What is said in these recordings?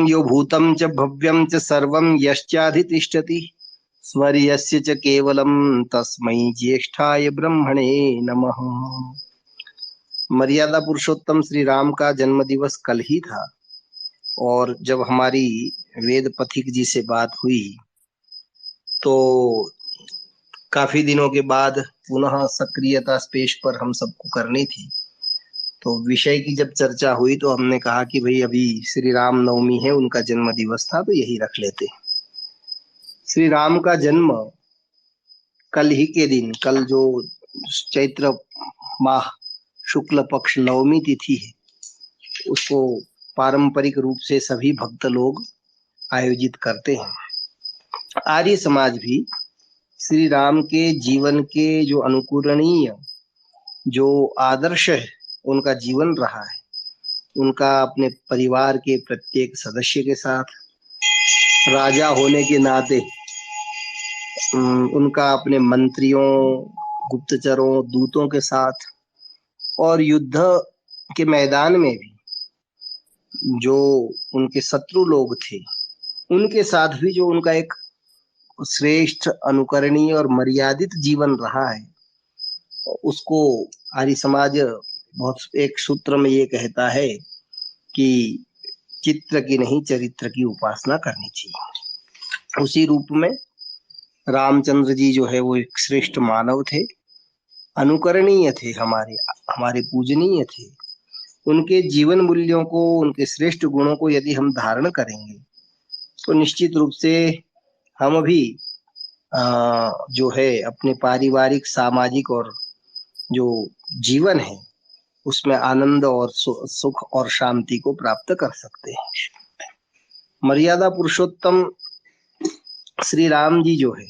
यो भूतं च भव्यं च सर्वं यश्चाधितिष्ठति स्वर्यस्य च केवलं तस्मै ज्येष्ठाय ब्रह्मणे नमः। मर्यादा पुरुषोत्तम श्री राम का जन्म दिवस कल ही था और जब हमारी वेद पथिक जी से बात हुई तो काफी दिनों के बाद पुनः सक्रियता स्पेस पर हम सबको करनी थी। तो विषय की जब चर्चा हुई तो हमने कहा कि भाई अभी श्री राम नवमी है, उनका जन्म दिवस था तो यही रख लेते। श्री राम का जन्म कल ही के दिन, कल जो चैत्र माह शुक्ल पक्ष नवमी तिथि है, उसको पारंपरिक रूप से सभी भक्त लोग आयोजित करते हैं। आर्य समाज भी श्री राम के जीवन के जो अनुकरणीय जो आदर्श है, उनका जीवन रहा है, उनका अपने परिवार के प्रत्येक सदस्य के साथ, राजा होने के नाते उनका अपने मंत्रियों, गुप्तचरों, दूतों के साथ, और युद्ध के मैदान में भी जो उनके शत्रु लोग थे उनके साथ भी जो उनका एक श्रेष्ठ, अनुकरणीय और मर्यादित जीवन रहा है, उसको आर्य समाज बहुत एक सूत्र में ये कहता है कि चित्र की नहीं चरित्र की उपासना करनी चाहिए। उसी रूप में रामचंद्र जी जो है वो एक श्रेष्ठ मानव थे, अनुकरणीय थे, हमारे पूजनीय थे। उनके जीवन मूल्यों को, उनके श्रेष्ठ गुणों को यदि हम धारण करेंगे तो निश्चित रूप से हम भी जो है अपने पारिवारिक, सामाजिक और जो जीवन है उसमें आनंद और सुख और शांति को प्राप्त कर सकते हैं। मर्यादा पुरुषोत्तम श्री राम जी जो है,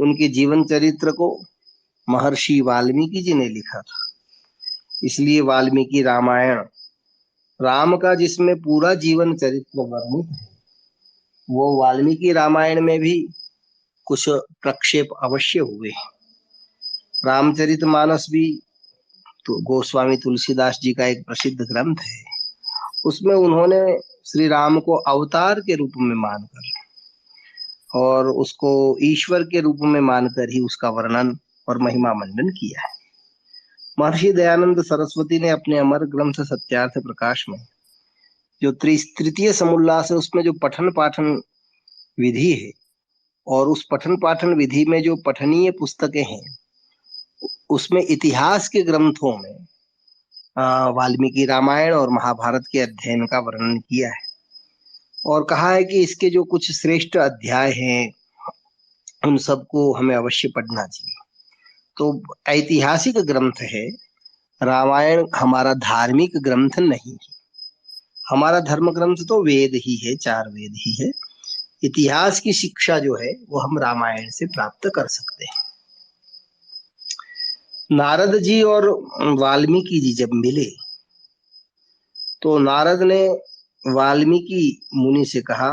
उनके जीवन चरित्र को महर्षि वाल्मीकि जी ने लिखा था। इसलिए वाल्मीकि रामायण, राम का जिसमें पूरा जीवन चरित्र वर्णित है, वो वाल्मीकि रामायण में भी कुछ प्रक्षेप अवश्य हुए हैं। रामचरितमानस भी तो गोस्वामी तुलसीदास जी का एक प्रसिद्ध ग्रंथ है। उसमें उन्होंने श्री राम को अवतार के रूप में मानकर और उसको ईश्वर के रूप में मानकर ही उसका वर्णन और महिमा मंडन किया है। महर्षि दयानंद सरस्वती ने अपने अमर ग्रंथ सत्यार्थ प्रकाश में जो तृतीय समुल्लास है, उसमें जो पठन पाठन विधि है और उस पठन पाठन विधि में जो पठनीय पुस्तकें हैं, उसमें इतिहास के ग्रंथों में वाल्मीकि रामायण और महाभारत के अध्ययन का वर्णन किया है और कहा है कि इसके जो कुछ श्रेष्ठ अध्याय हैं उन सबको हमें अवश्य पढ़ना चाहिए। तो ऐतिहासिक ग्रंथ है रामायण, हमारा धार्मिक ग्रंथ नहीं है। हमारा धर्म ग्रंथ तो वेद ही है, 4 वेद ही है। इतिहास की शिक्षा जो है वो हम रामायण से प्राप्त कर सकते हैं। नारद जी और वाल्मीकि जी जब मिले तो नारद ने वाल्मीकि मुनि से कहा,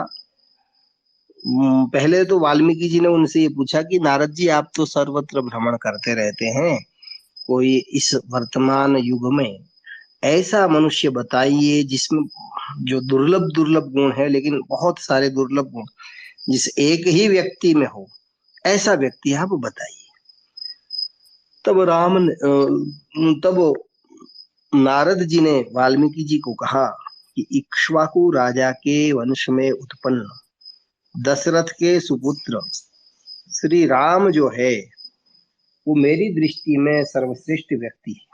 पहले तो वाल्मीकि जी ने उनसे ये पूछा कि नारद जी, आप तो सर्वत्र भ्रमण करते रहते हैं, कोई इस वर्तमान युग में ऐसा मनुष्य बताइए जिसमें जो दुर्लभ दुर्लभ गुण है, लेकिन बहुत सारे दुर्लभ गुण जिस एक ही व्यक्ति में हो, ऐसा व्यक्ति आप बताइए। तब नारद जी ने वाल्मीकि जी को कहा कि इक्ष्वाकु राजा के वंश में उत्पन्न दशरथ के सुपुत्र श्री राम जो है वो मेरी दृष्टि में सर्वश्रेष्ठ व्यक्ति है।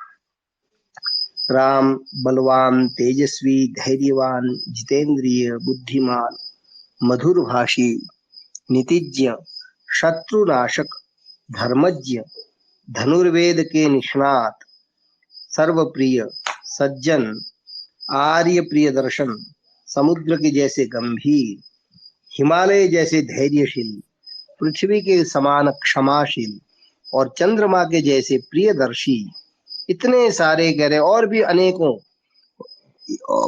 राम बलवान, तेजस्वी, धैर्यवान, जितेंद्रिय, बुद्धिमान, मधुर भाषी, नीतिज्ञ, शत्रुनाशक, धर्मज्ञ, धनुर्वेद के निष्णात, सर्वप्रिय, सज्जन, आर्य प्रिय दर्शन, समुद्र के जैसे गंभीर, हिमालय जैसे धैर्यशील, पृथ्वी के समान क्षमाशील और चंद्रमा के जैसे प्रियदर्शी, इतने सारे कह रहे और भी अनेकों।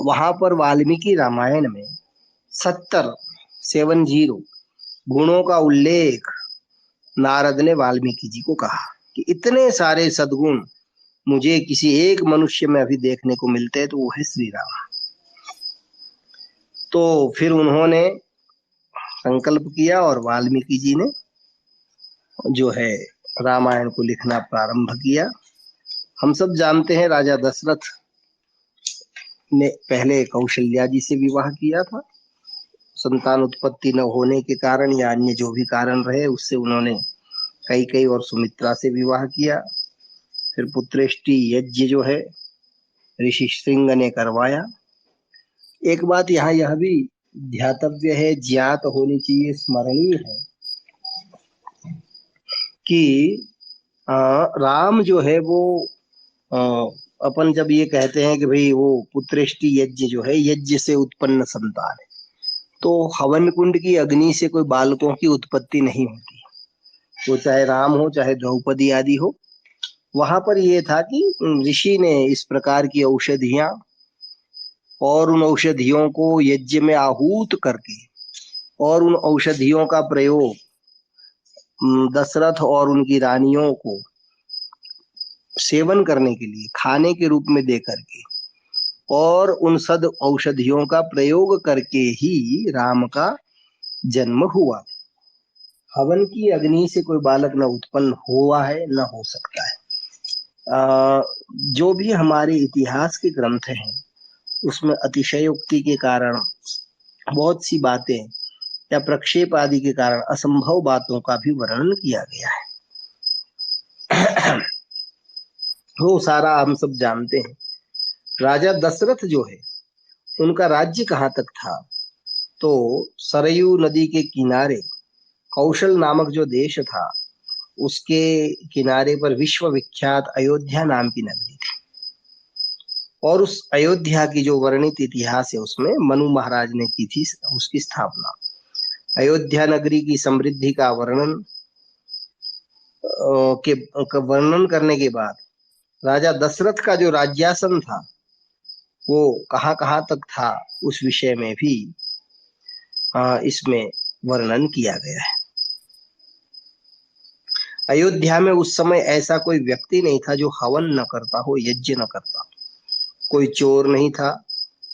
वहां पर वाल्मीकि रामायण में 70 गुणों का उल्लेख नारद ने वाल्मीकि जी को कहा कि इतने सारे सद्गुण मुझे किसी एक मनुष्य में अभी देखने को मिलते हैं तो वो है श्री राम। तो फिर उन्होंने संकल्प किया और वाल्मीकि जी ने जो है रामायण को लिखना प्रारंभ किया। हम सब जानते हैं राजा दशरथ ने पहले कौशल्या जी से विवाह किया था। संतान उत्पत्ति न होने के कारण या अन्य जो भी कारण रहे, उससे उन्होंने कैकेयी और सुमित्रा से विवाह किया। फिर पुत्रेष्टि यज्ञ जो है ऋषि श्रृंग ने करवाया। एक बात यहाँ यह भी ध्यातव्य है, ज्ञात होनी चाहिए, स्मरणीय है कि राम जो है वो अपन जब ये कहते हैं कि भाई वो पुत्रेष्टि यज्ञ जो है यज्ञ से उत्पन्न संतान है, तो हवन कुंड की अग्नि से कोई बालकों की उत्पत्ति नहीं होती। वो चाहे राम हो चाहे द्रौपदी आदि हो। वहां पर ये था कि ऋषि ने इस प्रकार की औषधियां और उन औषधियों को यज्ञ में आहूत करके और उन औषधियों का प्रयोग दशरथ और उनकी रानियों को सेवन करने के लिए खाने के रूप में दे करके और उन सद औषधियों का प्रयोग करके ही राम का जन्म हुआ। हवन की अग्नि से कोई बालक न उत्पन्न हुआ है न हो सकता है। जो भी हमारे इतिहास के ग्रंथ हैं उसमें अतिशयोक्ति के कारण बहुत सी बातें या प्रक्षेप आदि के कारण असंभव बातों का भी वर्णन किया गया है। वो सारा हम सब जानते हैं। राजा दशरथ जो है उनका राज्य कहाँ तक था, तो सरयू नदी के किनारे कौशल नामक जो देश था उसके किनारे पर विश्व विख्यात अयोध्या नाम की नगरी थी। और उस अयोध्या की जो वर्णित इतिहास है उसमें मनु महाराज ने की थी उसकी स्थापना। अयोध्या नगरी की समृद्धि का वर्णन करने के बाद राजा दशरथ का जो राज्यासन था वो कहाँ कहाँ तक था उस विषय में भी इसमें वर्णन किया गया है। अयोध्या में उस समय ऐसा कोई व्यक्ति नहीं था जो हवन न करता हो, यज्ञ न करता। कोई चोर नहीं था,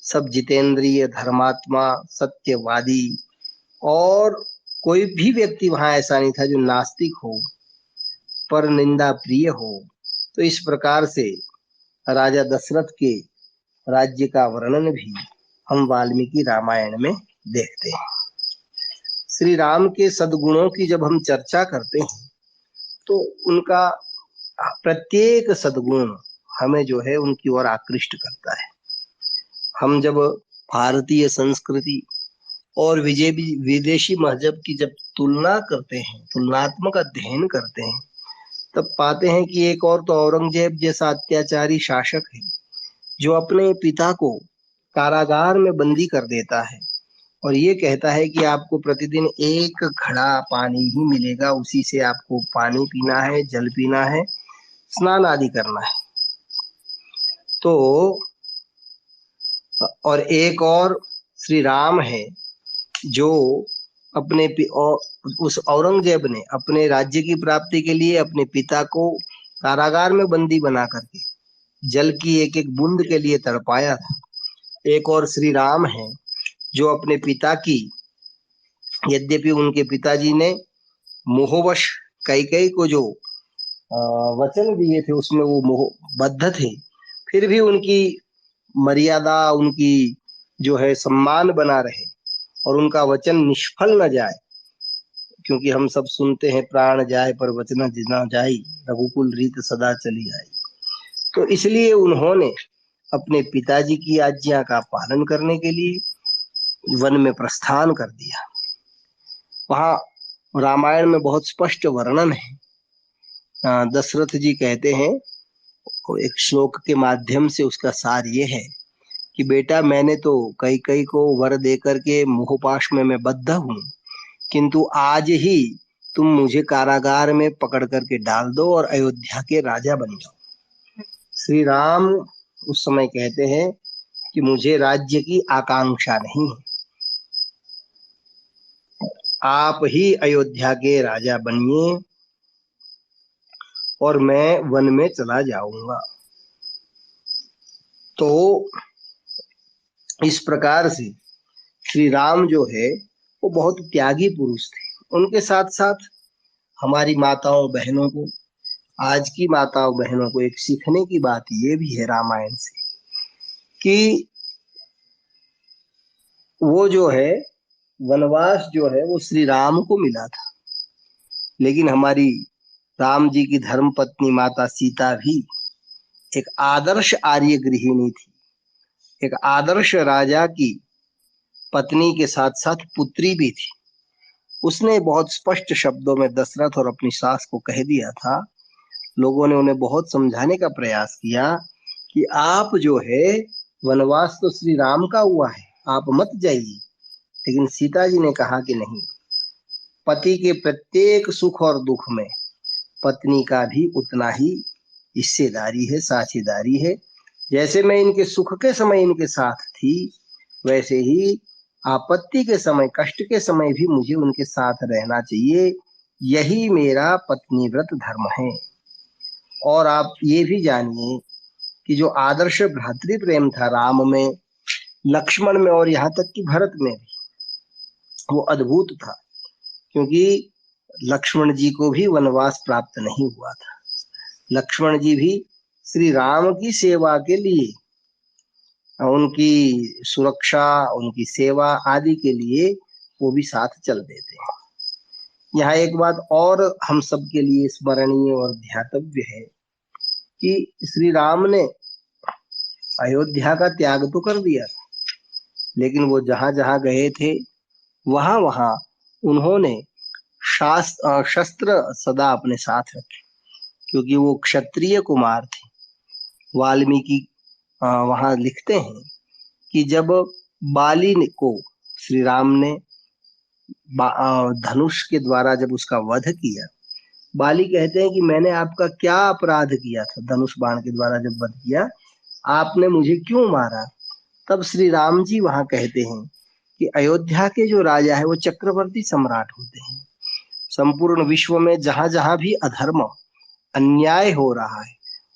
सब जितेंद्रिय, धर्मात्मा, सत्यवादी, और कोई भी व्यक्ति वहां ऐसा नहीं था जो नास्तिक हो, पर निंदा प्रिय हो। तो इस प्रकार से राजा दशरथ के राज्य का वर्णन भी हम वाल्मीकि रामायण में देखते हैं। श्री राम के सद्गुणों की जब हम चर्चा करते हैं तो उनका प्रत्येक सद्गुण हमें जो है उनकी ओर आकृष्ट करता है। हम जब भारतीय संस्कृति और विदेशी मजहब की जब तुलना करते हैं, तुलनात्मक अध्ययन करते हैं, तब पाते हैं कि एक और तो औरंगजेब जैसा अत्याचारी शासक है जो अपने पिता को कारागार में बंदी कर देता है और ये कहता है कि आपको प्रतिदिन एक घड़ा पानी ही मिलेगा, उसी से आपको पानी पीना है, जल पीना है, स्नान आदि करना है। तो और एक और श्री राम है जो अपने उस औरंगजेब ने अपने राज्य की प्राप्ति के लिए अपने पिता को कारागार में बंदी बना करके जल की एक एक बूंद के लिए तड़पाया था। एक और श्री राम है जो अपने पिता की, यद्यपि उनके पिताजी ने मोहवश कैकेयी को जो वचन दिए थे उसमें वो मोहबद्ध थे, फिर भी उनकी मर्यादा, उनकी जो है सम्मान बना रहे और उनका वचन निष्फल न जाए, क्योंकि हम सब सुनते हैं प्राण जाए पर वचन न जाई, रघुकुल रीत सदा चली आई। तो इसलिए उन्होंने अपने पिताजी की आज्ञा का पालन करने के लिए वन में प्रस्थान कर दिया। वहां रामायण में बहुत स्पष्ट वर्णन है। दशरथ जी कहते हैं, एक श्लोक के माध्यम से उसका सार ये है कि बेटा, मैंने तो कैकेयी को वर दे करके मोहपाश में मैं बद्ध हूँ, किंतु आज ही तुम मुझे कारागार में पकड़ करके डाल दो और अयोध्या के राजा बन जाओ। श्री राम उस समय कहते हैं कि मुझे राज्य की आकांक्षा नहीं है, आप ही अयोध्या के राजा बनिए और मैं वन में चला जाऊंगा। तो इस प्रकार से श्री राम जो है वो बहुत त्यागी पुरुष थे। उनके साथ साथ हमारी माताओं बहनों को, आज की माताओं बहनों को एक सीखने की बात ये भी है रामायण से कि वो जो है वनवास जो है वो श्री राम को मिला था, लेकिन हमारी राम जी की धर्म पत्नी माता सीता भी एक आदर्श आर्य गृहिणी थी, एक आदर्श राजा की पत्नी के साथ साथ पुत्री भी थी। उसने बहुत स्पष्ट शब्दों में दशरथ और अपनी सास को कह दिया था। लोगों ने उन्हें बहुत समझाने का प्रयास किया कि आप जो है वनवास तो श्री राम का हुआ है, आप मत जाइए। लेकिन सीता जी ने कहा कि नहीं, पति के प्रत्येक सुख और दुख में पत्नी का भी उतना ही हिस्सेदारी है, साझेदारी है। जैसे मैं इनके सुख के समय इनके साथ थी, वैसे ही आपत्ति के समय, कष्ट के समय भी मुझे उनके साथ रहना चाहिए। यही मेरा पत्नी व्रत धर्म है। और आप ये भी जानिए कि जो आदर्श भ्रातृ प्रेम था राम में, लक्ष्मण में और यहाँ तक कि भरत में भी, वो अद्भुत था। क्योंकि लक्ष्मण जी को भी वनवास प्राप्त नहीं हुआ था। लक्ष्मण जी भी श्री राम की सेवा के लिए, उनकी सुरक्षा, उनकी सेवा आदि के लिए वो भी साथ चल देते हैं। यहाँ एक बात और हम सब के लिए स्मरणीय और ध्यातव्य है कि श्री राम ने अयोध्या का त्याग तो कर दिया था, लेकिन वो जहां जहां गए थे वहां वहां उन्होंने शस्त्र सदा अपने साथ रखे, क्योंकि वो क्षत्रिय कुमार थे। वाल्मीकि वहां लिखते हैं कि जब बाली को श्री राम ने धनुष के द्वारा जब उसका वध किया, बाली कहते हैं कि मैंने आपका क्या अपराध किया था, धनुष बाण के द्वारा जब वध किया आपने मुझे क्यों मारा। तब श्री राम जी वहां कहते हैं कि अयोध्या के जो राजा है वो चक्रवर्ती सम्राट होते हैं। संपूर्ण विश्व में जहां जहां भी अधर्म, अन्याय हो रहा है,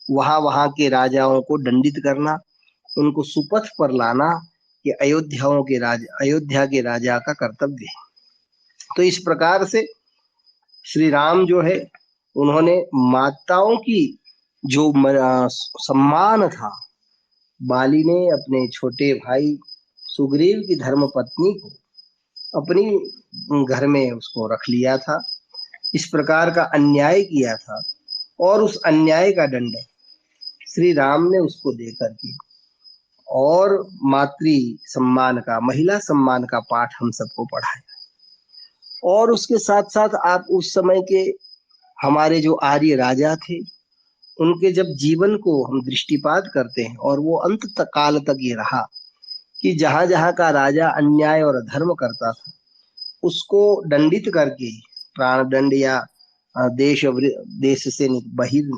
वहां वहां के राजाओं को दंडित करना, उनको सुपथ पर लाना, ये अयोध्या के राजा का कर्तव्य है। तो इस प्रकार से श्री राम जो है उन्होंने माताओं की जो सम्मान था, बाली ने अपने छोटे भाई सुग्रीव की धर्म पत्नी को अपनी घर में उसको रख लिया था, इस प्रकार का अन्याय किया था। और उस अन्याय का दंड श्री राम ने उसको देकर के और मातृ सम्मान का, महिला सम्मान का पाठ हम सबको पढ़ाया। और उसके साथ साथ आप उस समय के हमारे जो आर्य राजा थे, उनके जब जीवन को हम दृष्टिपात करते हैं, और वो अंत तक काल तक ये रहा कि जहां जहां का राजा अन्याय और अधर्म करता था उसको दंडित करके, प्राण दंड या देश से बहिर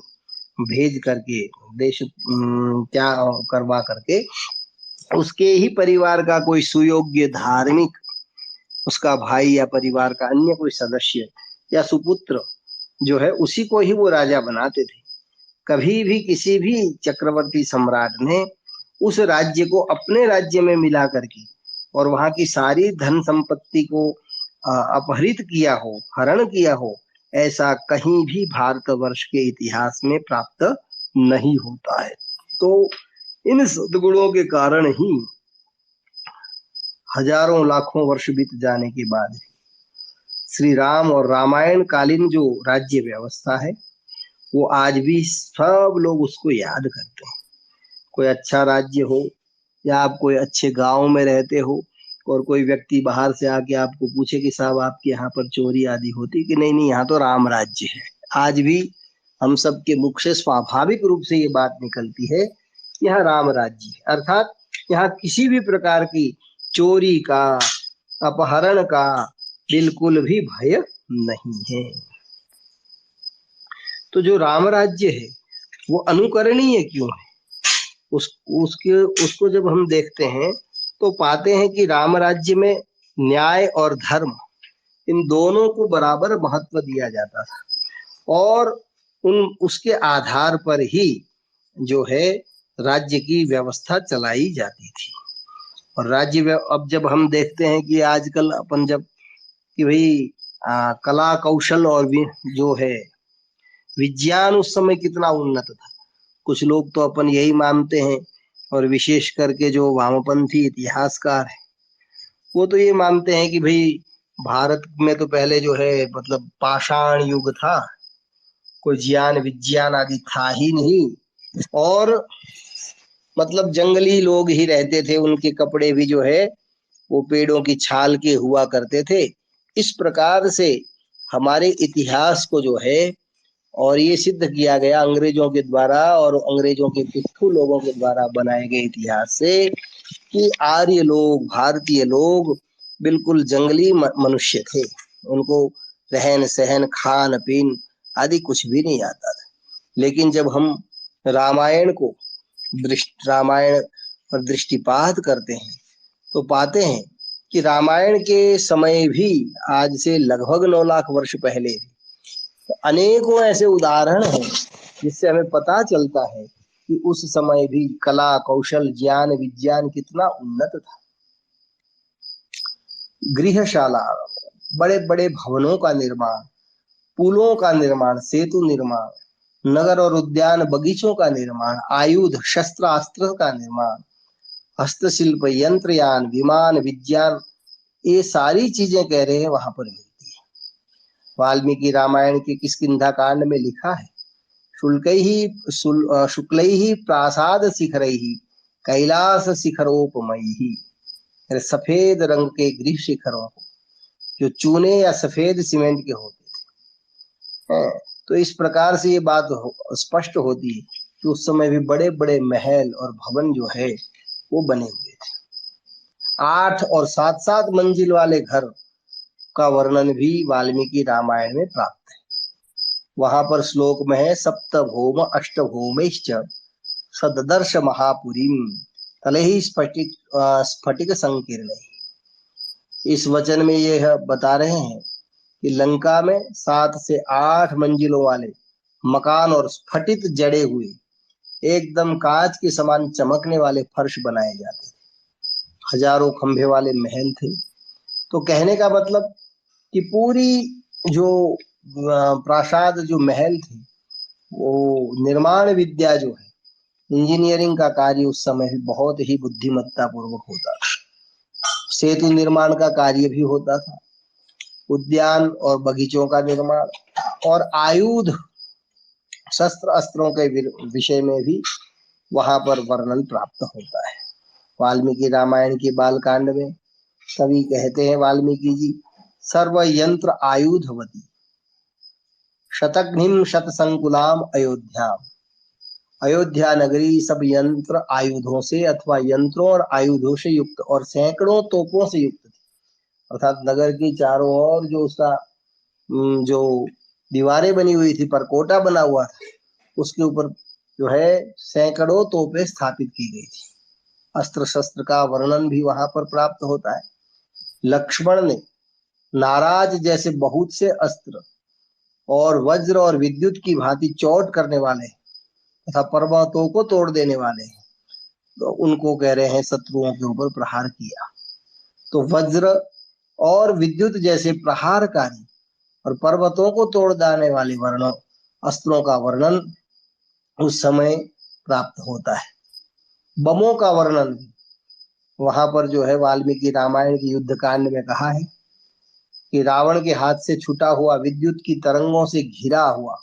भेज करके, देश क्या करवा करके, उसके ही परिवार का कोई सुयोग्य धार्मिक, उसका भाई या परिवार का अन्य कोई सदस्य या सुपुत्र जो है, उसी को ही वो राजा बनाते थे। कभी भी किसी भी चक्रवर्ती सम्राट ने उस राज्य को अपने राज्य में मिला करके और वहां की सारी धन संपत्ति को अपहरित किया हो, हरण किया हो, ऐसा कहीं भी भारतवर्ष के इतिहास में प्राप्त नहीं होता है। तो इन सद्गुणों के कारण ही हजारों लाखों वर्ष बीत जाने के बाद श्री राम और रामायण कालीन जो राज्य व्यवस्था है वो आज भी सब लोग उसको याद करते हैं। कोई अच्छा राज्य हो या आप कोई अच्छे गांव में रहते हो और कोई व्यक्ति बाहर से आके आपको पूछे कि साहब आपके यहाँ पर चोरी आदि होती, कि नहीं नहीं यहाँ तो राम राज्य है, आज भी हम सब के मुख से स्वाभाविक रूप से ये बात निकलती है, यहाँ राम राज्य है। अर्थात यहाँ किसी भी प्रकार की चोरी का, अपहरण का बिल्कुल भी भय नहीं है। तो जो राम राज्य है वो अनुकरणीय क्यों है, उसको जब हम देखते हैं तो पाते हैं कि राम राज्य में न्याय और धर्म, इन दोनों को बराबर महत्व दिया जाता था, और उसके आधार पर ही जो है राज्य की व्यवस्था चलाई जाती थी। और राज्य अब जब हम देखते हैं कि आजकल अपन जब कि भाई कला कौशल और जो है विज्ञान उस समय कितना उन्नत था। कुछ लोग तो अपन यही मानते हैं, और विशेष करके जो वामपंथी इतिहासकार है वो तो ये मानते हैं कि भाई भारत में तो पहले जो है मतलब पाषाण युग था, कोई ज्ञान विज्ञान आदि था ही नहीं, और मतलब जंगली लोग ही रहते थे, उनके कपड़े भी जो है वो पेड़ों की छाल के हुआ करते थे। इस प्रकार से हमारे इतिहास को जो है, और ये सिद्ध किया गया अंग्रेजों के द्वारा और अंग्रेजों के पिट्ठू लोगों के द्वारा बनाए गए इतिहास से, कि आर्य लोग, भारतीय लोग बिल्कुल जंगली मनुष्य थे। उनको रहन सहन खान पीन आदि कुछ भी नहीं आता था। लेकिन जब हम रामायण को रामायण पर दृष्टिपात करते हैं तो पाते हैं कि रामायण के समय भी, आज से लगभग 9 लाख वर्ष पहले भी, तो अनेकों ऐसे उदाहरण हैं जिससे हमें पता चलता है कि उस समय भी कला कौशल ज्ञान विज्ञान कितना उन्नत था। गृहशाला, बड़े बड़े भवनों का निर्माण, पुलों का निर्माण, सेतु निर्माण, नगर और उद्यान बगीचों का निर्माण, आयुध शस्त्र अस्त्र का निर्माण, हस्तशिल्प यंत्रयान विमान विज्ञान, ये सारी चीजें कह रहे हैं वहां पर मिलती है। वाल्मीकि रामायण के किष्किंधा कांड में लिखा है, शुक्लैः प्रासाद शिखरैः कैलास शिखरोपमैः, सफेद रंग के गृह शिखरों को जो चूने या सफेद सीमेंट के होते थे। तो इस प्रकार से ये बात स्पष्ट होती है कि उस समय भी बड़े बड़े महल और भवन जो है वो बने हुए थे। 8 और 7 मंजिल वाले घर का वर्णन भी वाल्मीकि रामायण में प्राप्त है। वहां पर श्लोक में है, सप्त भौम अष्ट भौमैश्च सददर्श महापुरीम तलैः स्फटिक संकीर्णैः। इस वचन में ये बता रहे हैं कि लंका में 7 से 8 मंजिलों वाले मकान और स्फटित जड़े हुए एकदम कांच के समान चमकने वाले फर्श बनाए जाते थे। हजारों खंभे वाले महल थे। तो कहने का मतलब कि पूरी जो प्रासाद जो महल थे, वो निर्माण विद्या जो है, इंजीनियरिंग का कार्य उस समय बहुत ही बुद्धिमत्ता पूर्वक होता था। सेतु निर्माण का कार्य भी होता था, उद्यान और बगीचों का निर्माण, और आयुध शस्त्र अस्त्रों के विषय में भी वहां पर वर्णन प्राप्त होता है। वाल्मीकि रामायण के बालकांड में कवि कहते हैं, वाल्मीकि जी, सर्व यंत्र आयुधवती शतघ्निम शतसंकुलाम अयोध्याम। अयोध्या नगरी सब यंत्र आयुधों से अथवा यंत्रों और आयुधों से युक्त और सैकड़ों तोपों से युक्त थी। अर्थात नगर की चारों ओर जो उसका जो दीवारें बनी हुई थी, परकोटा बना हुआ था, उसके ऊपर जो है सैकड़ों तोपें स्थापित की गई थी। अस्त्र शस्त्र का वर्णन भी वहां पर प्राप्त होता है। लक्ष्मण ने नाराज जैसे बहुत से अस्त्र और वज्र और विद्युत की भांति चोट करने वाले तथा पर्वतों को तोड़ देने वाले, तो उनको कह रहे हैं शत्रुओं के ऊपर प्रहार किया। तो वज्र और विद्युत जैसे प्रहारकारी और पर्वतों को तोड़ देने वाले अस्त्रों का वर्णन उस समय प्राप्त होता है। बमों का वर्णन वहां पर जो है वाल्मीकि रामायण के युद्ध कांड में कहा है कि रावण के हाथ से छूटा हुआ विद्युत की तरंगों से घिरा हुआ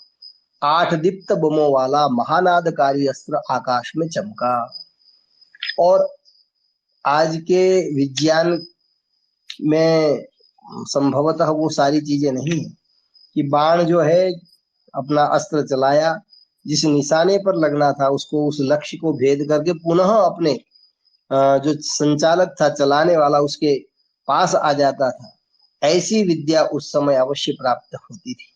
8 दीप्त बमों वाला महानादकारी अस्त्र आकाश में चमका। और आज के विज्ञान में संभवतः वो सारी चीजें नहीं है कि बाण जो है अपना अस्त्र चलाया, जिस निशाने पर लगना था उसको, उस लक्ष्य को भेद करके पुनः अपने जो संचालक था, चलाने वाला, उसके पास आ जाता था। ऐसी विद्या उस समय अवश्य प्राप्त होती थी।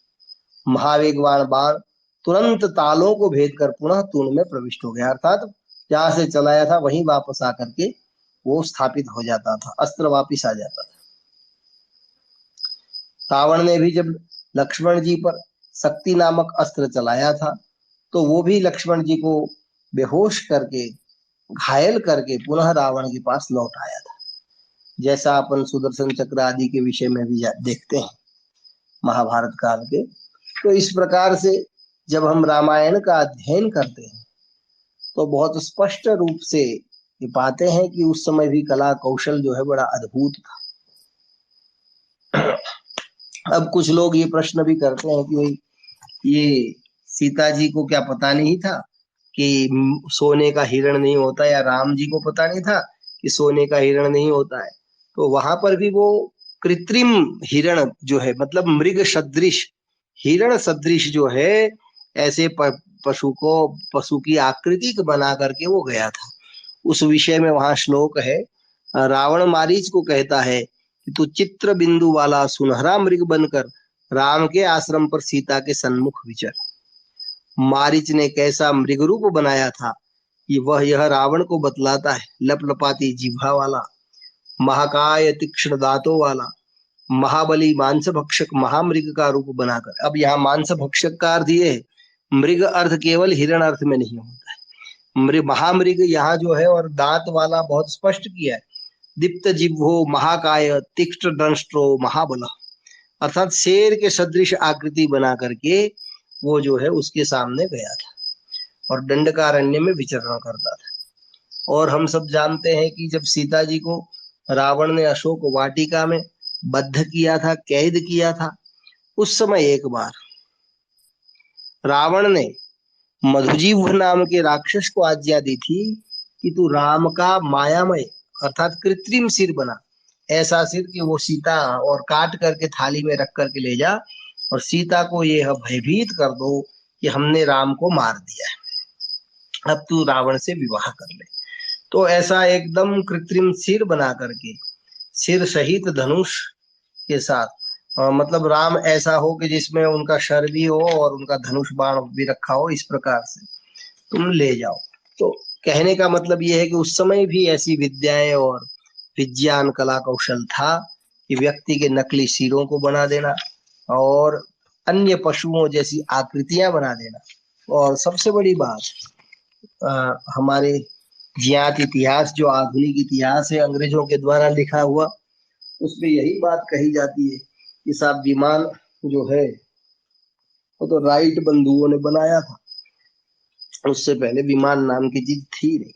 महावेगवान बाण तुरंत तालों को भेद कर पुनः तूण में प्रविष्ट हो गया, अर्थात जहां से चलाया था वहीं वापस आकर के वो स्थापित हो जाता था, अस्त्र वापिस आ जाता था। रावण ने भी जब लक्ष्मण जी पर शक्ति नामक अस्त्र चलाया था तो वो भी लक्ष्मण जी को बेहोश करके, घायल करके पुनः रावण के पास लौट आया था। जैसा अपन सुदर्शन चक्र आदि के विषय में भी देखते हैं महाभारत काल के। तो इस प्रकार से जब हम रामायण का अध्ययन करते हैं तो बहुत स्पष्ट रूप से ये पाते हैं कि उस समय भी कला कौशल जो है बड़ा अद्भुत था। अब कुछ लोग ये प्रश्न भी करते हैं कि ये सीता जी को क्या पता नहीं था कि सोने का हिरण नहीं होता, या राम जी को पता नहीं था कि सोने का हिरण नहीं होता है। तो वहां पर भी वो कृत्रिम हिरण जो है, मतलब मृग सदृश, हिरण सदृश जो है, ऐसे पशु की आकृति बना करके वो गया था। उस विषय में वहां श्लोक है, रावण मारीच को कहता है कि तू चित्र बिंदु वाला सुनहरा मृग बनकर राम के आश्रम पर सीता के सन्मुख विचर। मारीच ने कैसा मृग रूप बनाया था कि वह यह रावण को बतलाता है। लपलपाती जिह्वा वाला, महाकाय तीक्ष्ण दांतों वाला, महाबली मांस भक्षक महामृग का रूप बनाकर। अब यहाँ मांस भक्षक का अर्थ ये है, मृग अर्थ केवल हिरण अर्थ में नहीं होता है। मृग महामृग यहाँ जो है, और दांत वाला बहुत स्पष्ट किया है। दीप्त जिह्वो महाकाय तीक्ष्ण दंष्ट्रो महाबल, अर्थात शेर के सदृश आकृति बना करके वो जो है उसके सामने गया था और दंडकारण्य में विचरण करता था। और हम सब जानते हैं कि जब सीता जी को रावण ने अशोक वाटिका में बद्ध किया था, कैद किया था, उस समय एक बार रावण ने मधुजीव नाम के राक्षस को आज्ञा दी थी कि तू राम का मायामय अर्थात कृत्रिम सिर बना, ऐसा सिर कि वो सीता और काट करके थाली में रख करके ले जा, और सीता को यह भयभीत कर दो कि हमने राम को मार दिया है, अब तू रावण से विवाह कर ले। तो ऐसा एकदम कृत्रिम सिर बना करके, सिर सहित धनुष के साथ, मतलब राम ऐसा हो कि जिसमें उनका शर भी हो और उनका धनुष बाण भी रखा हो, इस प्रकार से तुम ले जाओ। तो कहने का मतलब यह है कि उस समय भी ऐसी विद्याएं और विज्ञान कला कौशल था कि व्यक्ति के नकली सिरों को बना देना और अन्य पशुओं जैसी आकृतियां बना देना। और सबसे बड़ी बात, हमारे ज्ञात इतिहास, जो आधुनिक इतिहास है अंग्रेजों के द्वारा लिखा हुआ, उसमें यही बात कही जाती है कि साहब विमान जो है वो तो राइट बंधुओं ने बनाया था, उससे पहले विमान नाम की चीज थी नहीं।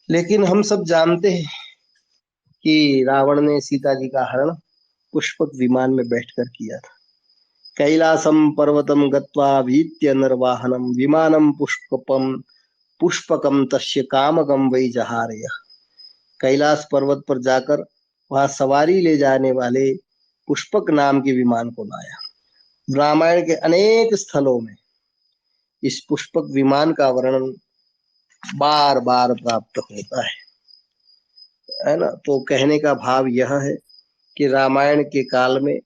लेकिन हम सब जानते हैं कि रावण ने सीता जी का हरण पुष्पक विमान में बैठकर किया था। कैलासम पर्वतम गत्वा वीत्य नरवाहनम विमानम पुष्पकम तस्य कामगम वै जहारय। कैलाश पर्वत पर जाकर वहां सवारी ले जाने वाले पुष्पक नाम के विमान को लाया। रामायण के अनेक स्थलों में इस पुष्पक विमान का वर्णन बार बार प्राप्त होता है ना। तो कहने का भाव यह है कि रामायण के काल में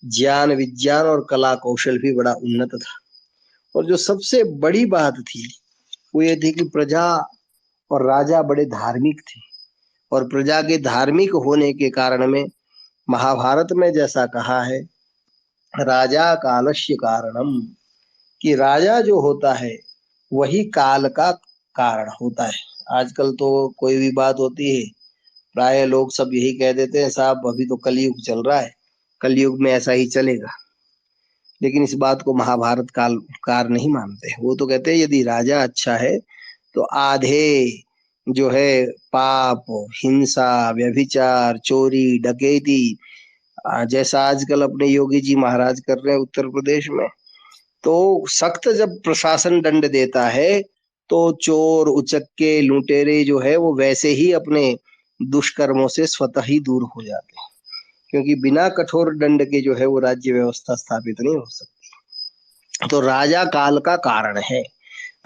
ज्ञान विज्ञान और कला कौशल भी बड़ा उन्नत था। और जो सबसे बड़ी बात थी वो ये थी कि प्रजा और राजा बड़े धार्मिक थे, और प्रजा के धार्मिक होने के कारण में महाभारत में जैसा कहा है, राजा कालस्य कारणम, कि राजा जो होता है वही काल का कारण होता है। आजकल तो कोई भी बात होती है प्राय लोग सब यही कह देते हैं, साहब अभी तो कलयुग चल रहा है, कलयुग में ऐसा ही चलेगा। लेकिन इस बात को महाभारत कालकार नहीं मानते। वो तो कहते हैं यदि राजा अच्छा है तो आधे जो है पाप, हिंसा, व्यभिचार, चोरी, डकैती, जैसा आजकल अपने योगी जी महाराज कर रहे हैं उत्तर प्रदेश में, तो सख्त जब प्रशासन दंड देता है तो चोर उचक्के लुटेरे जो है वो वैसे ही अपने दुष्कर्मों से स्वतः ही दूर हो जाते हैं, क्योंकि बिना कठोर दंड के जो है वो राज्य व्यवस्था स्थापित नहीं हो सकती। तो राजा काल का कारण है।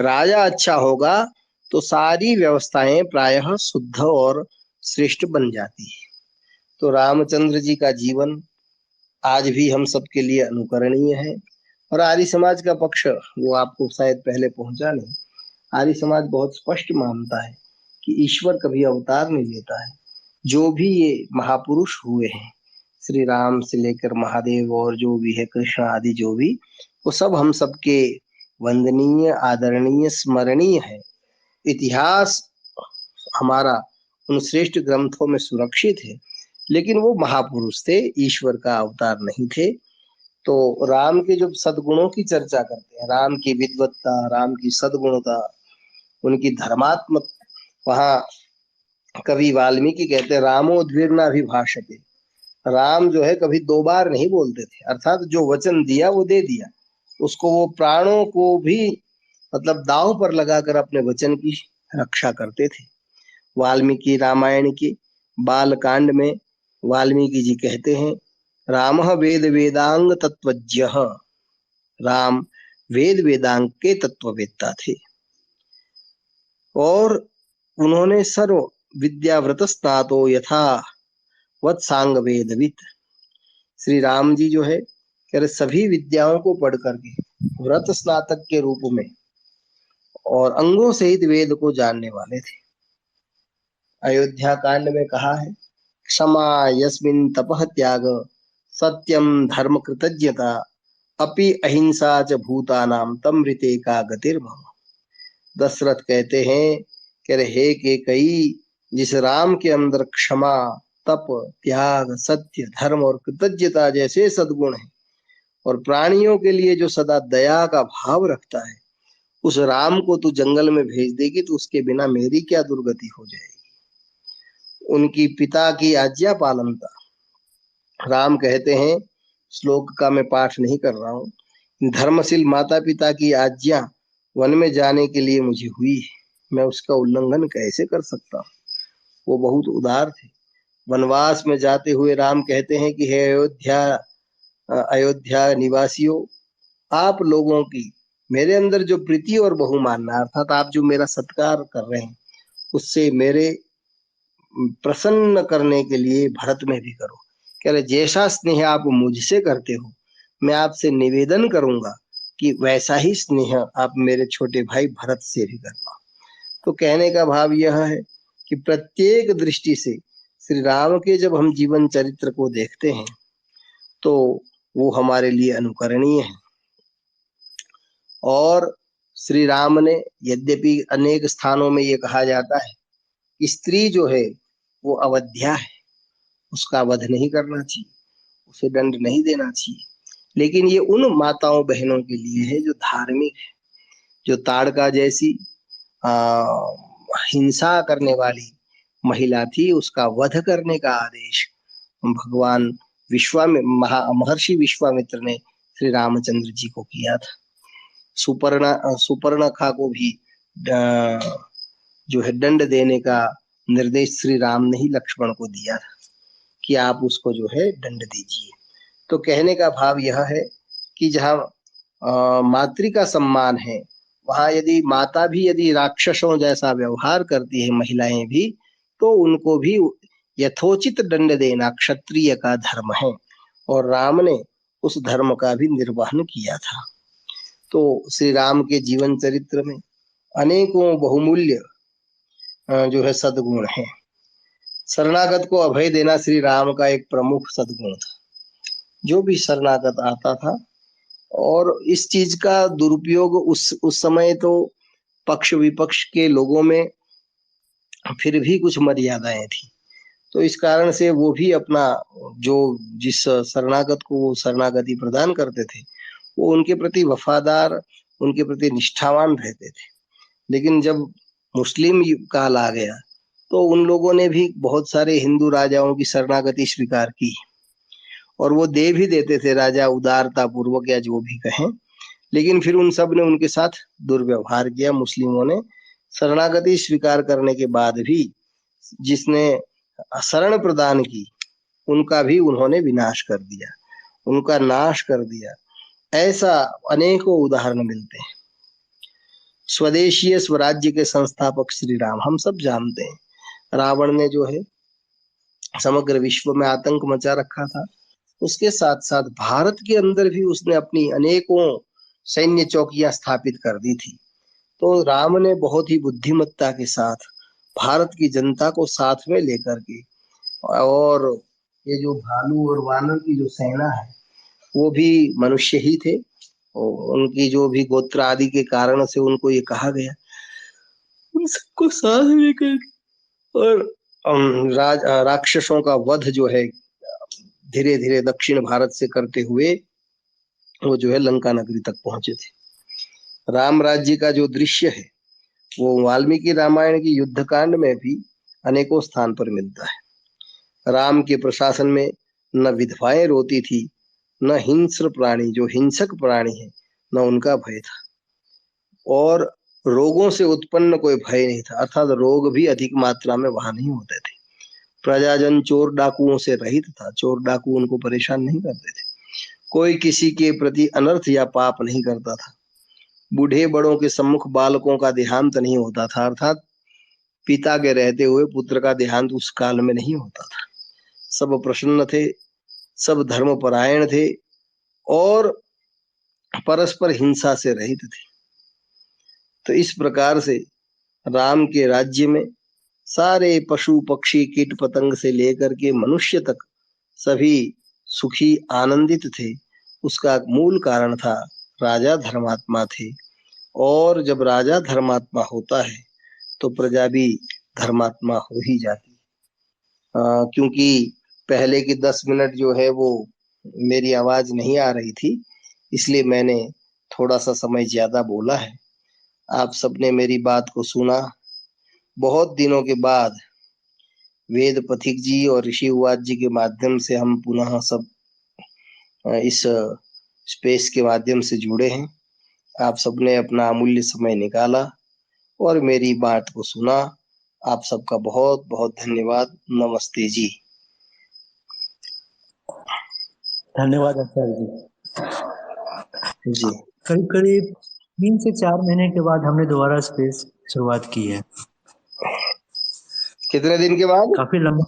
राजा अच्छा होगा तो सारी व्यवस्थाएं प्रायः शुद्ध और श्रेष्ठ बन जाती है। तो रामचंद्र जी का जीवन आज भी हम सबके लिए अनुकरणीय है। और आर्य समाज का पक्ष वो आपको शायद पहले पहुंचा नहीं। आर्य समाज बहुत स्पष्ट मानता है कि ईश्वर कभी अवतार नहीं लेता है। जो भी ये महापुरुष हुए हैं, श्री राम से लेकर महादेव और जो भी है कृष्ण आदि, जो भी, वो सब हम सबके वंदनीय, आदरणीय, स्मरणीय है। इतिहास हमारा उन श्रेष्ठ ग्रंथों में सुरक्षित है, लेकिन वो महापुरुष थे, ईश्वर का अवतार नहीं थे। तो राम के जो सद्गुणों की चर्चा करते हैं, राम की विद्वत्ता, राम की सद्गुणता, उनकी धर्मात्मक, वहां कवि वाल्मीकि कहते हैं रामोद्विग्नाभिभाषते, राम जो है कभी दो बार नहीं बोलते थे, अर्थात जो वचन दिया वो दे दिया, उसको वो प्राणों को भी मतलब दांव पर लगाकर अपने वचन की रक्षा करते थे। वाल्मीकि रामायण के बाल कांड में वाल्मीकि जी कहते हैं रामः वेद वेदांग तत्वज्ञ, राम वेद वेदांग के तत्ववेत्ता थे और उन्होंने सर्व विद्याव्रत स्नातो यथा वत्सांग वेदवित, श्री राम जी जो है कह रहे सभी विद्याओं को पढ़ करके व्रत स्नातक के रूप में और अंगों सहित वेद को जानने वाले थे। अयोध्या कांड में कहा है क्षमा यस्मिन् तपः त्याग सत्यम धर्म कृतज्ञता अपि अहिंसा च भूतानाम तमृते का गतिर्भव। दशरथ कहते हैं कह रहे हे कैकेयी, जिस राम के अंदर क्षमा, तप, त्याग, सत्य, धर्म और कृतज्ञता जैसे सद्गुण हैं और प्राणियों के लिए जो सदा दया का भाव रखता है, उस राम को तू जंगल में भेज देगी तो उसके बिना मेरी क्या दुर्गति हो जाएगी। उनकी पिता की आज्ञा पालनता, राम कहते हैं, श्लोक का मैं पाठ नहीं कर रहा हूं, धर्मशील माता पिता की आज्ञा वन में जाने के लिए मुझे हुई है, मैं उसका उल्लंघन कैसे कर सकता हूँ। वो बहुत उदार थे। वनवास में जाते हुए राम कहते हैं कि हे अयोध्या निवासियों, आप लोगों की मेरे अंदर जो प्रीति और बहुमानना, अर्थात आप जो मेरा सत्कार कर रहे हैं, उससे मेरे प्रसन्न करने के लिए भरत में भी करो। कह रहे जैसा स्नेह आप मुझसे करते हो, मैं आपसे निवेदन करूंगा कि वैसा ही स्नेह आप मेरे छोटे भाई भरत से भी करना। तो कहने का भाव यह है कि प्रत्येक दृष्टि से श्री राम के जब हम जीवन चरित्र को देखते हैं तो वो हमारे लिए अनुकरणीय है। और श्री राम ने, यद्यपि अनेक स्थानों में ये कहा जाता है कि स्त्री जो है वो अवध्या है, उसका वध नहीं करना चाहिए, उसे दंड नहीं देना चाहिए, लेकिन ये उन माताओं बहनों के लिए है जो धार्मिक है, जो ताड़का जैसी हिंसा करने वाली महिला थी, उसका वध करने का आदेश भगवान महर्षि विश्वामित्र ने श्री रामचंद्र जी को किया था। सुपर्णखा को भी जो है दंड देने का निर्देश श्री राम ने ही लक्ष्मण को दिया था कि आप उसको जो है दंड दीजिए। तो कहने का भाव यह है कि जहाँ मातृ का सम्मान है, वहां यदि माता भी यदि राक्षसों जैसा व्यवहार करती है, महिलाएं भी, तो उनको भी यथोचित दंड देना क्षत्रिय का धर्म है और राम ने उस धर्म का भी निर्वहन किया था। तो श्री राम के जीवन चरित्र में अनेकों बहुमूल्य जो है सद्गुण है। शरणागत को अभय देना श्री राम का एक प्रमुख सद्गुण था। जो भी शरणागत आता था, और इस चीज का दुरुपयोग उस समय तो पक्ष विपक्ष के लोगों में फिर भी कुछ मर्यादाएं थी, तो इस कारण से वो भी अपना जो जिस शरणागत को वो शरणागति प्रदान करते थे वो उनके प्रति वफादार, उनके प्रति निष्ठावान रहते थे। लेकिन जब मुस्लिम काल आ गया तो उन लोगों ने भी बहुत सारे हिंदू राजाओं की शरणागति स्वीकार की और वो दे भी देते थे, राजा उदारता पूर्वक या जो भी कहें, लेकिन फिर उन सब ने उनके साथ दुर्व्यवहार किया। मुस्लिमों ने शरणागति स्वीकार करने के बाद भी जिसने शरण प्रदान की उनका भी उन्होंने विनाश कर दिया, उनका नाश कर दिया। ऐसा अनेकों उदाहरण मिलते हैं। स्वदेशीय स्वराज्य के संस्थापक श्री राम, हम सब जानते हैं रावण ने जो है समग्र विश्व में आतंक मचा रखा था, उसके साथ साथ भारत के अंदर भी उसने अपनी अनेकों सैन्य चौकियां स्थापित कर दी थी। तो राम ने बहुत ही बुद्धिमत्ता के साथ भारत की जनता को साथ में लेकर के, और ये जो भालू और वानर की जो सेना है वो भी मनुष्य ही थे, और उनकी जो भी गोत्र आदि के कारण से उनको ये कहा गया, उन सबको साथ लेकर और राक्षसों का वध जो है धीरे धीरे दक्षिण भारत से करते हुए वो जो है लंका नगरी तक पहुंचे थे। राम राज्य का जो दृश्य है वो वाल्मीकि रामायण की युद्ध कांड में भी अनेकों स्थान पर मिलता है। राम के प्रशासन में न विधवाएं रोती थी, न हिंस्र प्राणी जो हिंसक प्राणी है न उनका भय था, और रोगों से उत्पन्न कोई भय नहीं था, अर्थात रोग भी अधिक मात्रा में वहां नहीं होते थे। प्रजाजन चोर डाकुओं से रहित था, चोर डाकू उनको परेशान नहीं करते थे। कोई किसी के प्रति अनर्थ या पाप नहीं करता था। बूढ़े बड़ों के सम्मुख बालकों का देहांत नहीं होता था, अर्थात पिता के रहते हुए पुत्र का देहांत उस काल में नहीं होता था। सब प्रसन्न थे, सब धर्मपरायण थे और परस्पर हिंसा से रहित थे। तो इस प्रकार से राम के राज्य में सारे पशु पक्षी कीट पतंग से लेकर के मनुष्य तक सभी सुखी आनंदित थे। उसका मूल कारण था राजा धर्मात्मा थे, और जब राजा धर्मात्मा होता है तो प्रजा भी धर्मात्मा हो ही जाती है। क्योंकि पहले की 10 मिनट जो है वो मेरी आवाज नहीं आ रही थी, इसलिए मैंने थोड़ा सा समय ज्यादा बोला है। आप सबने मेरी बात को सुना। बहुत दिनों के बाद वेद पथिक जी और ऋषि उवाच जी के माध्यम से हम पुनः सब इस स्पेस के माध्यम से जुड़े हैं। आप सबने अपना अमूल्य समय निकाला और मेरी बात को सुना। आप सबका बहुत बहुत धन्यवाद। नमस्ते जी। धन्यवाद आचार्य जी। करीब करीब 3 से 4 महीने के बाद हमने दोबारा स्पेस शुरुआत की है। कितने दिन के बाद? काफी लंबा,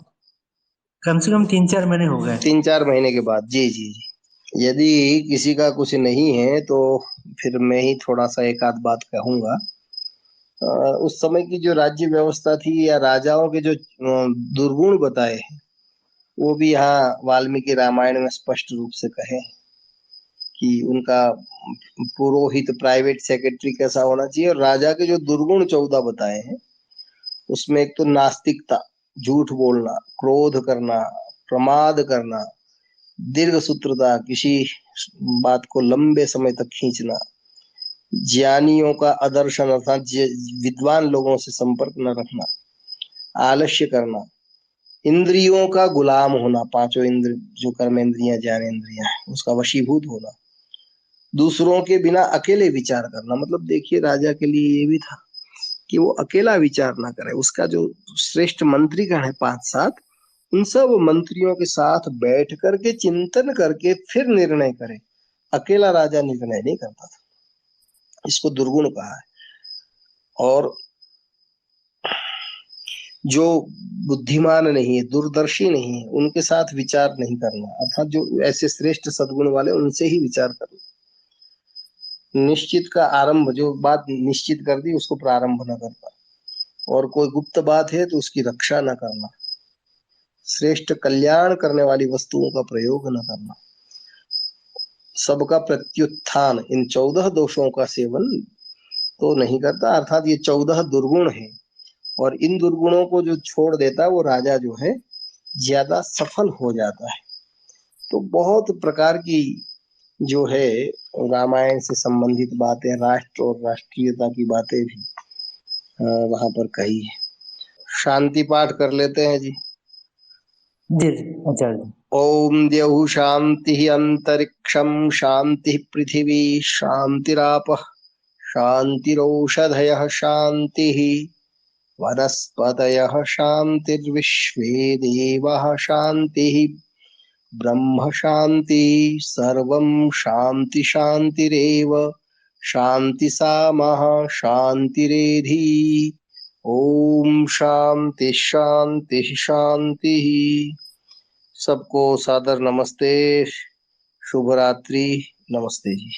कम से कम 3-4 महीने हो गए। 3-4 महीने के बाद। जी जी जी। यदि किसी का कुछ नहीं है तो फिर मैं ही थोड़ा सा एक आध बात कहूंगा। उस समय की जो राज्य व्यवस्था थी या राजाओं के जो दुर्गुण बताए हैं वो भी यहाँ वाल्मीकि रामायण में स्पष्ट रूप से कहे कि उनका पुरोहित प्राइवेट सेक्रेटरी कैसा होना चाहिए। और राजा के जो दुर्गुण 14 बताए हैं उसमें एक तो नास्तिकता, झूठ बोलना, क्रोध करना, प्रमाद करना, दीर्घ सूत्रता, किसी बात को लंबे समय तक खींचना, ज्ञानियों का आदर्शन अर्थात विद्वान लोगों से संपर्क न रखना, आलस्य करना, इंद्रियों का गुलाम होना, 5 इंद्र जो कर्मेंद्रियां ज्ञानेंद्रियां हैं उसका वशीभूत होना, दूसरों के बिना अकेले विचार करना। मतलब देखिए राजा के लिए ये भी था कि वो अकेला विचार ना करे, उसका जो श्रेष्ठ मंत्रीगण है 5-7 उन सब मंत्रियों के साथ बैठ करके चिंतन करके फिर निर्णय करे। अकेला राजा निर्णय नहीं करता था, इसको दुर्गुण कहा है। और जो बुद्धिमान नहीं है, दूरदर्शी नहीं है, उनके साथ विचार नहीं करना, अर्थात जो ऐसे श्रेष्ठ सद्गुण वाले उनसे ही विचार करना। निश्चित का आरंभ, जो बात निश्चित कर दी उसको प्रारंभ न करना, और कोई गुप्त बात है तो उसकी रक्षा न करना, श्रेष्ठ कल्याण करने वाली वस्तुओं का प्रयोग न करना, सबका प्रत्युत्थान, इन 14 दोषों का सेवन तो नहीं करता। अर्थात ये 14 दुर्गुण है, और इन दुर्गुणों को जो छोड़ देता वो राजा जो है ज्यादा सफल हो जाता है। तो बहुत प्रकार की जो है रामायण से संबंधित बातें, राष्ट्र और राष्ट्रीयता की बातें भी वहां पर कही है। शांति पाठ कर लेते हैं जी। जी आचार्य। ओम द्यौः शांति अंतरिक्षम शांति पृथिवी शांतिरापः शांतिरौषधयः शांतिः वनस्पतयः शांतिर्विश्वे देवाः शांतिः ब्रह्म शांति सर्वं शांति शांतिरेव शांति सामः शांतिरेधि। ओम शांति शांति शांति। सबको सादर नमस्ते, शुभ रात्रि, नमस्ते जी।